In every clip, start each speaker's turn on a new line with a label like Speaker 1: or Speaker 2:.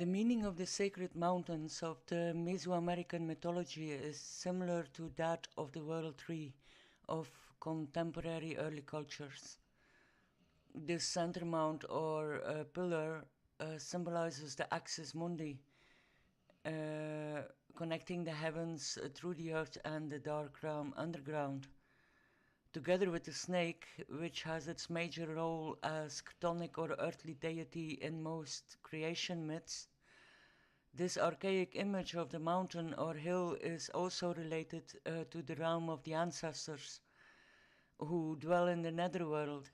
Speaker 1: The meaning of the sacred mountains of the Mesoamerican mythology is similar to that of the world tree of contemporary early cultures. This center mount or pillar symbolizes the axis mundi, uh, connecting the heavens through the earth and the dark realm underground. Together with the snake, which has its major role as chthonic or earthly deity in most creation myths, this archaic image of the mountain or hill is also related to the realm of the ancestors who dwell in the netherworld.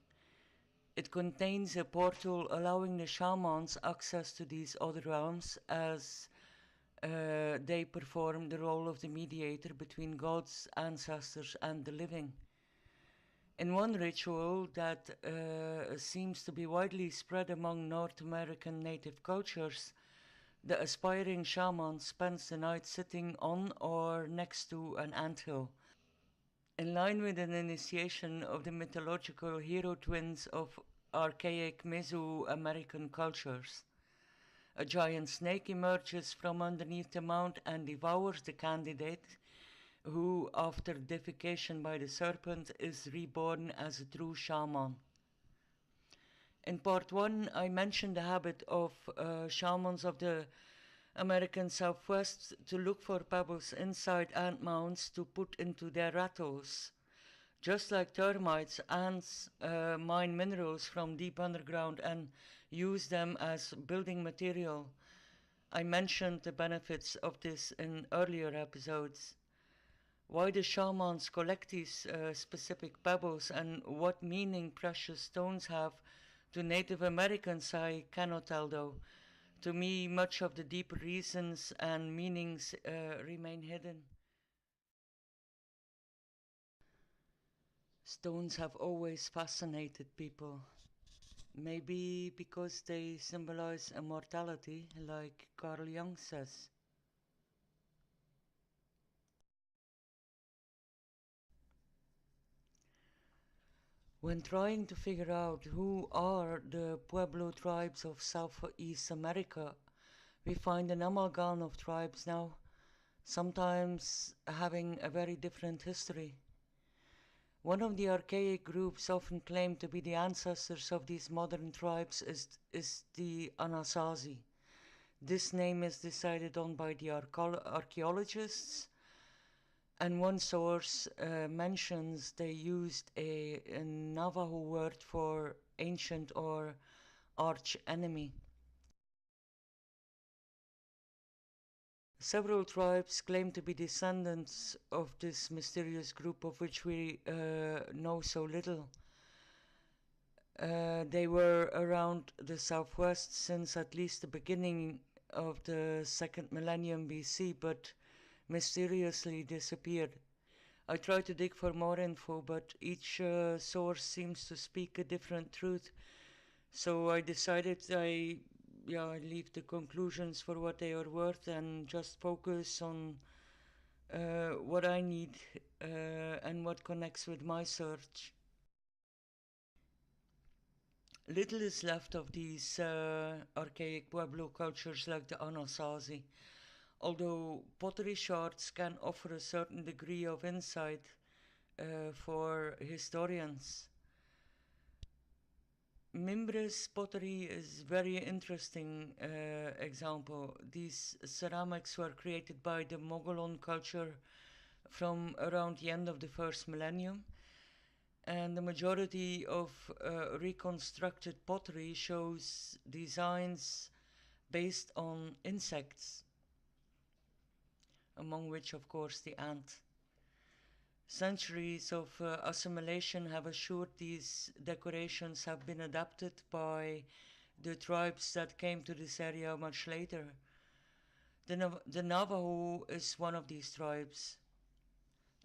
Speaker 1: It contains a portal allowing the shamans access to these other realms as they perform the role of the mediator between gods, ancestors, and the living. In one ritual that seems to be widely spread among North American native cultures, the aspiring shaman spends the night sitting on or next to an anthill, in line with an initiation of the mythological hero twins of archaic Mesoamerican cultures. A giant snake emerges from underneath the mount and devours the candidate, who, after deification by the serpent, is reborn as a true shaman. In part 1, I mentioned the habit of shamans of the American Southwest to look for pebbles inside ant mounds to put into their rattles. Just like termites, ants mine minerals from deep underground and use them as building material. I mentioned the benefits of this in earlier episodes. Why the shamans collect these specific pebbles and what meaning precious stones have to Native Americans, I cannot tell though. To me, much of the deeper reasons and meanings remain hidden. Stones have always fascinated people. Maybe because they symbolize immortality, like Carl Jung says. When trying to figure out who are the Pueblo tribes of Southeast America, we find an amalgam of tribes now, sometimes having a very different history. One of the archaic groups often claimed to be the ancestors of these modern tribes is the Anasazi. This name is decided on by the archaeologists, and one source mentions they used a Navajo word for ancient or arch enemy. Several tribes claim to be descendants of this mysterious group of which we know so little. They were around the southwest since at least the beginning of the second millennium BC, but mysteriously disappeared. I tried to dig for more info, but each source seems to speak a different truth. So I decided I leave the conclusions for what they are worth and just focus on what I need and what connects with my search. Little is left of these archaic Pueblo cultures like the Anasazi, although pottery shards can offer a certain degree of insight for historians. Mimbres pottery is very interesting example. These ceramics were created by the Mogollon culture from around the end of the first millennium, and the majority of reconstructed pottery shows designs based on insects, among which, of course, the ant. Centuries of assimilation have assured these decorations have been adapted by the tribes that came to this area much later. The Navajo is one of these tribes.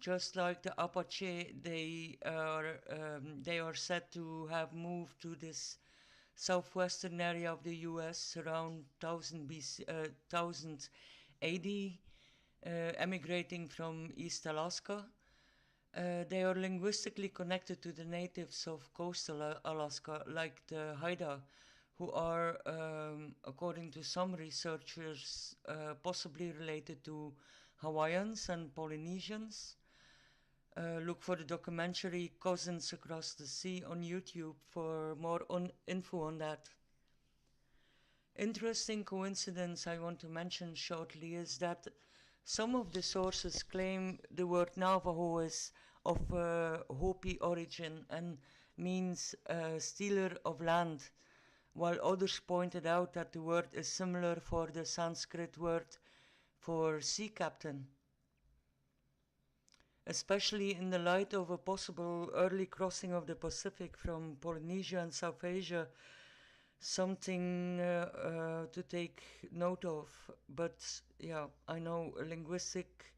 Speaker 1: Just like the Apache, they are said to have moved to this southwestern area of the U.S. around 1000 AD, emigrating from East Alaska. They are linguistically connected to the natives of coastal Alaska, like the Haida, who are, according to some researchers, possibly related to Hawaiians and Polynesians. Look for the documentary Cousins Across the Sea on YouTube for more info on that. Interesting coincidence I want to mention shortly is that some of the sources claim the word Navajo is of Hopi origin and means stealer of land, while others pointed out that the word is similar for the Sanskrit word for sea captain. Especially in the light of a possible early crossing of the Pacific from Polynesia and South Asia, something to take note of. But yeah, I know a linguistic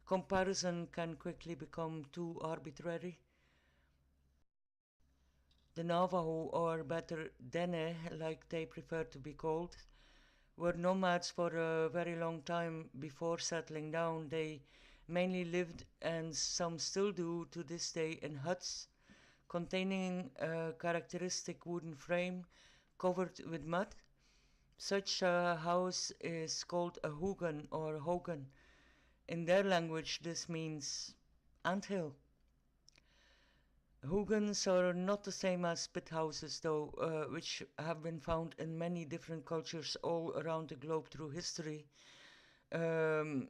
Speaker 1: comparison can quickly become too arbitrary. The Navajo, or better Dene, like they prefer to be called, were nomads for a very long time before settling down. They mainly lived, and some still do to this day, in huts containing a characteristic wooden frame covered with mud. Such a house is called a hugan or hogan. In their language, this means anthill. Hugans are not the same as pit houses, though, which have been found in many different cultures all around the globe through history. Um,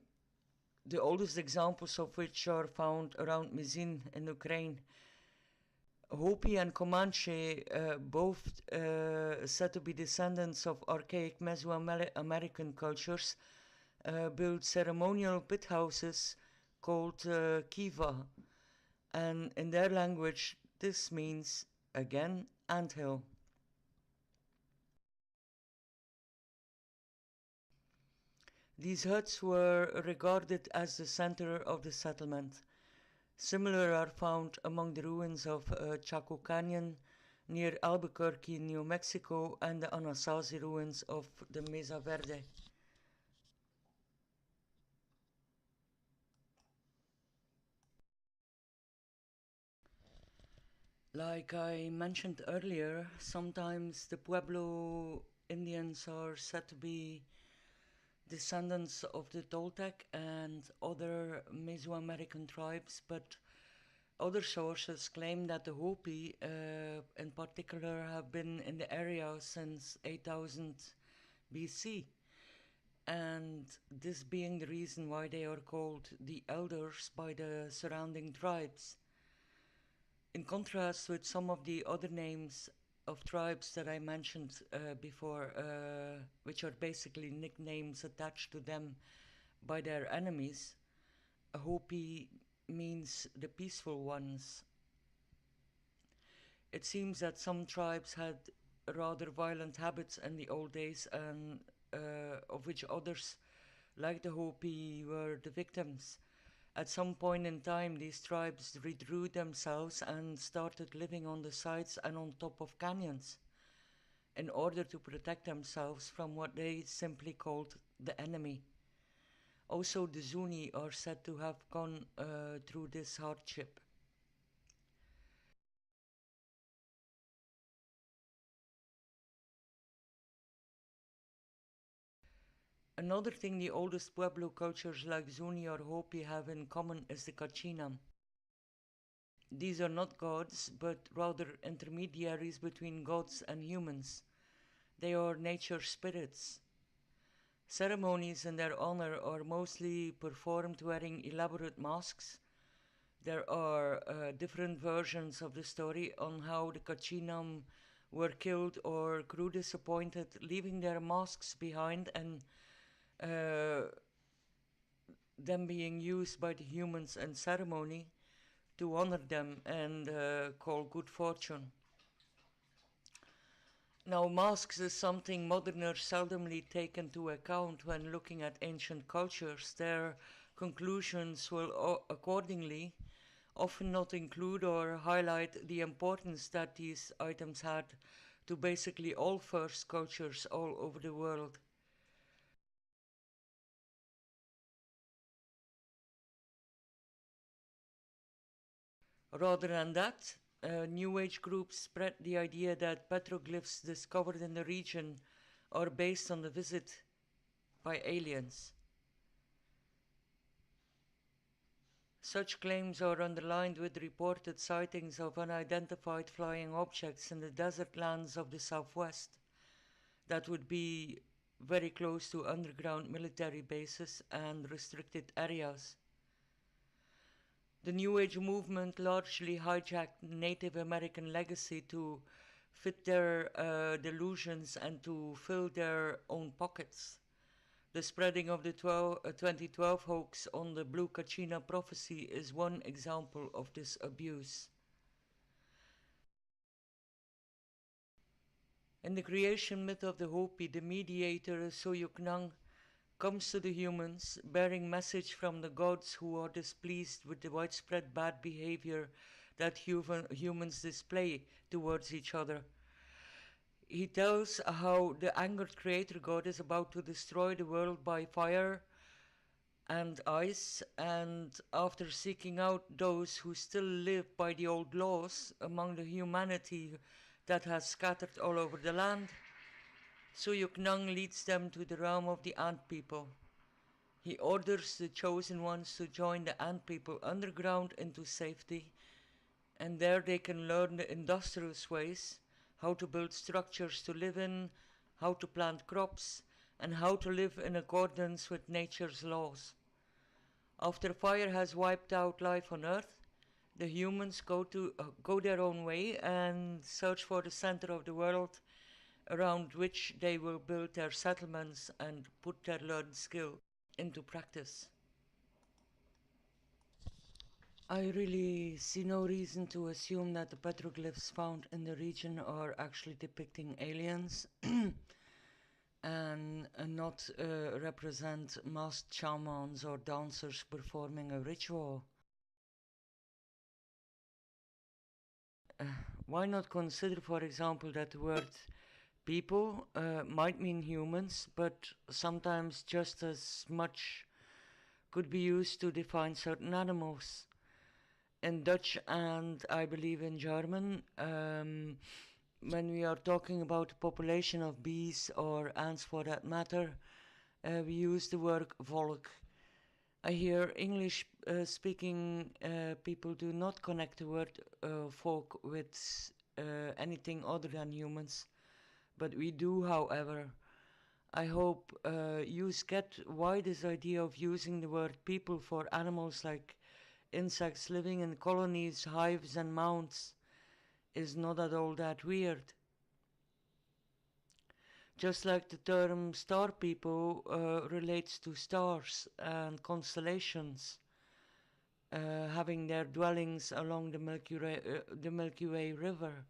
Speaker 1: the oldest examples of which are found around Mizin in Ukraine. Hopi and Comanche, both said to be descendants of archaic Mesoamerican cultures, built ceremonial pit houses called kiva, and in their language this means, again, anthill. These huts were regarded as the center of the settlement. Similar are found among the ruins of Chaco Canyon near Albuquerque, New Mexico, and the Anasazi ruins of the Mesa Verde. Like I mentioned earlier, sometimes the Pueblo Indians are said to be descendants of the Toltec and other Mesoamerican tribes, but other sources claim that the Hopi, in particular, have been in the area since 8000 BC, and this being the reason why they are called the elders by the surrounding tribes. In contrast with some of the other names of tribes that I mentioned before, which are basically nicknames attached to them by their enemies, Hopi means the peaceful ones. It seems that some tribes had rather violent habits in the old days, and of which others, like the Hopi, were the victims. At some point in time, these tribes redrew themselves and started living on the sides and on top of canyons in order to protect themselves from what they simply called the enemy. Also, the Zuni are said to have gone through this hardship. Another thing the oldest Pueblo cultures like Zuni or Hopi have in common is the Kachinam. These are not gods, but rather intermediaries between gods and humans. They are nature spirits. Ceremonies in their honor are mostly performed wearing elaborate masks. There are different versions of the story on how the Kachinam were killed or grew disappointed, leaving their masks behind and uh, them being used by the humans in ceremony to honor them and call good fortune. Now, masks is something moderners seldomly take into account when looking at ancient cultures. Their conclusions will accordingly often not include or highlight the importance that these items had to basically all first cultures all over the world. Rather than that, New Age groups spread the idea that petroglyphs discovered in the region are based on the visit by aliens. Such claims are underlined with reported sightings of unidentified flying objects in the desert lands of the southwest that would be very close to underground military bases and restricted areas. The New Age movement largely hijacked Native American legacy to fit their delusions and to fill their own pockets. The spreading of the 2012 hoax on the Blue Kachina prophecy is one example of this abuse. In the creation myth of the Hopi, the mediator Soyuknang comes to the humans, bearing message from the gods who are displeased with the widespread bad behavior that humans display towards each other. He tells how the angered creator god is about to destroy the world by fire and ice, and after seeking out those who still live by the old laws among the humanity that has scattered all over the land, Suyuknang leads them to the realm of the ant people. He orders the chosen ones to join the ant people underground into safety, and there they can learn the industrious ways, how to build structures to live in, how to plant crops, and how to live in accordance with nature's laws. After fire has wiped out life on Earth, the humans go their own way and search for the center of the world around which they will build their settlements and put their learned skill into practice. I really see no reason to assume that the petroglyphs found in the region are actually depicting aliens and not represent masked shamans or dancers performing a ritual. Why not consider, for example, that the word people might mean humans, but sometimes just as much could be used to define certain animals. In Dutch and I believe in German, when we are talking about the population of bees or ants for that matter, we use the word volk. I hear English speaking people do not connect the word folk with anything other than humans, but we do, however. I hope you get why this idea of using the word people for animals like insects living in colonies, hives, and mounds is not at all that weird. Just like the term star people relates to stars and constellations having their dwellings along the Milky Way River.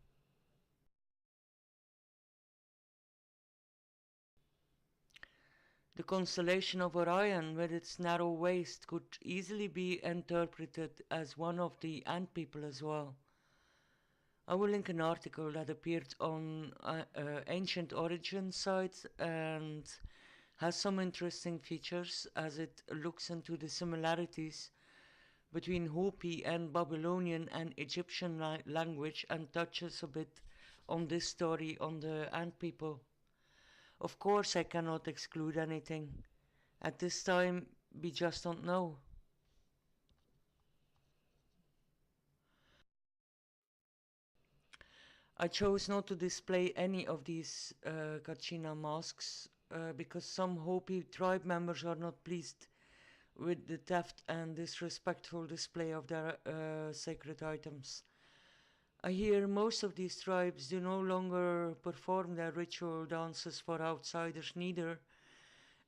Speaker 1: The constellation of Orion, with its narrow waist, could easily be interpreted as one of the ant people as well. I will link an article that appeared on Ancient Origins site and has some interesting features as it looks into the similarities between Hopi and Babylonian and Egyptian language and touches a bit on this story on the ant people. Of course, I cannot exclude anything. At this time, we just don't know. I chose not to display any of these Kachina masks because some Hopi tribe members are not pleased with the theft and disrespectful display of their sacred items. I hear most of these tribes do no longer perform their ritual dances for outsiders neither,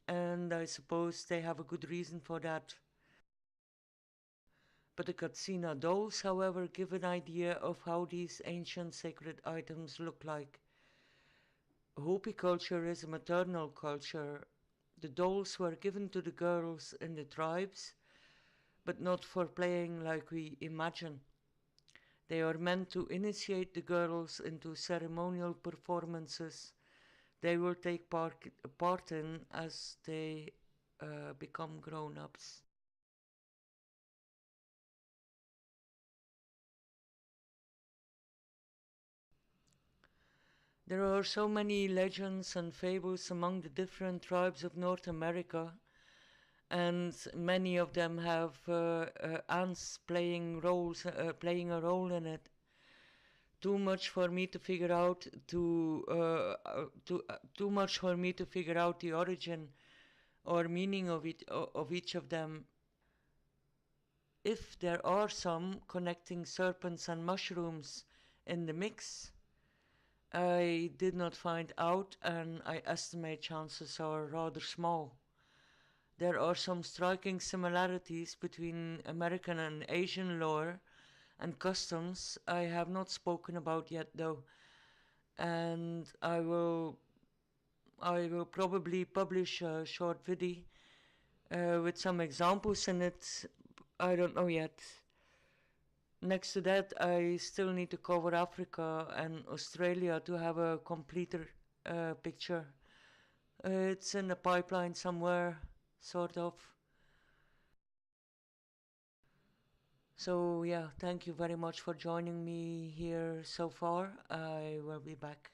Speaker 1: and I suppose they have a good reason for that. But the Katsina dolls, however, give an idea of how these ancient sacred items look like. Hopi culture is a maternal culture. The dolls were given to the girls in the tribes, but not for playing like we imagine. They are meant to initiate the girls into ceremonial performances they will take part in as they become grown ups. There are so many legends and fables among the different tribes of North America, and many of them have ants playing a role in it. Too much for me to figure out too much for me to figure out the origin or meaning of each of them. If there are some connecting serpents and mushrooms in the mix, I did not find out, and I estimate chances are rather small. There are some striking similarities between American and Asian lore and customs I have not spoken about yet, though, and I will probably publish a short video with some examples in it. I don't know yet. Next to that, I still need to cover Africa and Australia to have a completer picture. It's in the pipeline somewhere, sort of. So, yeah, thank you very much for joining me here so far. I will be back.